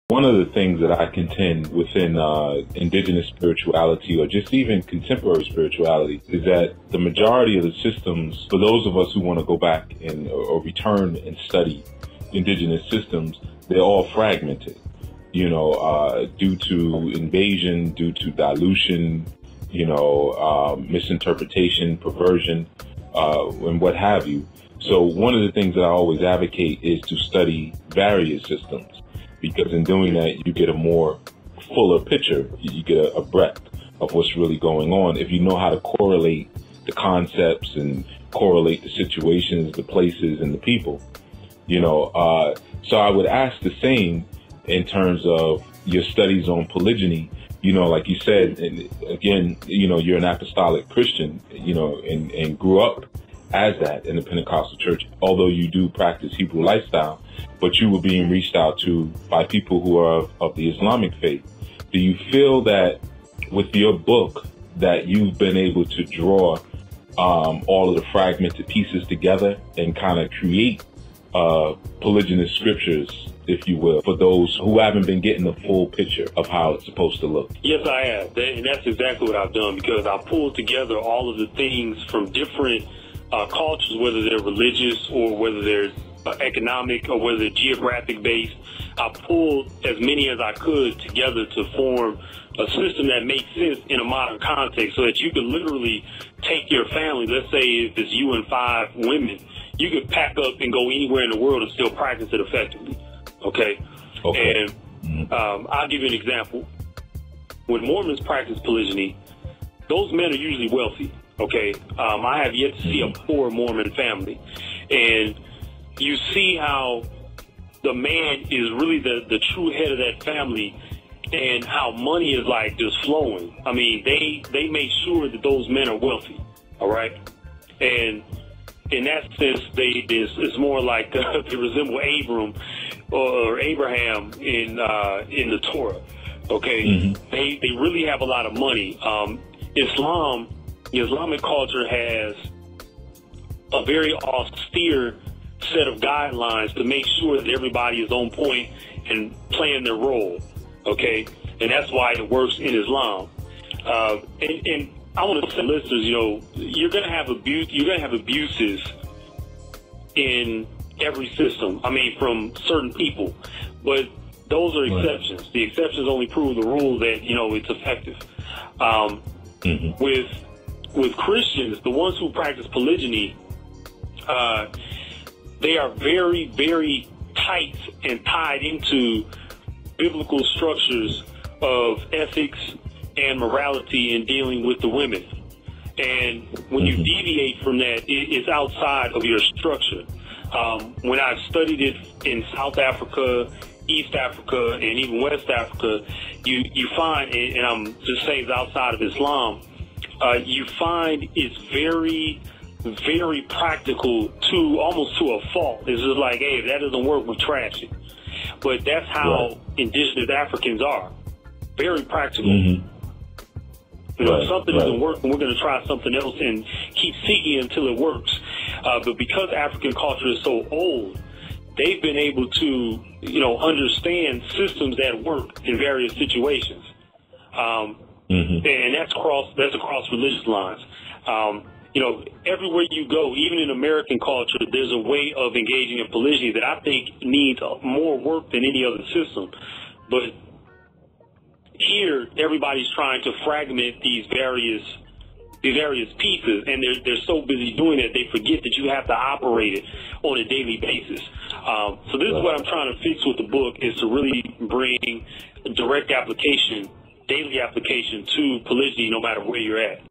One of the things that I contend within indigenous spirituality, or just even contemporary spirituality, is that the majority of the systems, for those of us who want to go back and or return and study indigenous systems, they're all fragmented, due to invasion, due to dilution, misinterpretation, perversion, and what have you. So one of the things that I always advocate is to study various systems, because in doing that, you get a more fuller picture. You get a breadth of what's really going on if you know how to correlate the concepts and correlate the situations, the places, and the people. So I would ask the same in terms of your studies on polygyny. Like you said, and again, you're an apostolic Christian, and grew up as that in the Pentecostal church, although you do practice Hebrew lifestyle, but you were being reached out to by people who are of the Islamic faith. Do you feel that with your book that you've been able to draw all of the fragmented pieces together and kind of create polygynous scriptures, if you will, for those who haven't been getting the full picture of how it's supposed to look? Yes, I have. And that's exactly what I've done, because I pulled together all of the things from different cultures, whether they're religious or whether they're economic or whether they're geographic based. I pulled as many as I could together to form a system that makes sense in a modern context, so that you could literally take your family, let's say if it's you and 5 women, you could pack up and go anywhere in the world and still practice it effectively. Okay. And I'll give you an example. When Mormons practice polygyny, those men are usually wealthy. Okay. I have yet to see a poor Mormon family. And you see how the man is really the true head of that family, and how money is like just flowing. I mean, they make sure that those men are wealthy. All right. And in that sense, it's more like they resemble Abram or Abraham in the Torah. Okay. They really have a lot of money. The Islamic culture has a very austere set of guidelines to make sure that everybody is on point and playing their role. Okay. And that's why it works in Islam. And I want to say, listeners, you're going to have abuses in every system. I mean, from certain people, but those are exceptions. The exceptions only prove the rule that, it's effective. With Christians, the ones who practice polygyny, they are very, very tight and tied into biblical structures of ethics and morality in dealing with the women. And when you deviate from that, it's outside of your structure. When I've studied it in South Africa, East Africa, and even West Africa, you find, and I'm just saying it's outside of Islam, you find it's very, very practical to almost to a fault. It's just like, hey, if that doesn't work, we trash it. But that's how indigenous Africans are. Very practical. If something doesn't work, and we're going to try something else and keep seeking until it works. But because African culture is so old, they've been able to, understand systems that work in various situations. And that's across religious lines. Everywhere you go, even in American culture, there's a way of engaging in polygyny that I think needs more work than any other system. But here, everybody's trying to fragment these various pieces, and they're so busy doing that they forget that you have to operate it on a daily basis. So this is what I'm trying to fix with the book, is to really bring direct application, daily application to polygyny, no matter where you're at.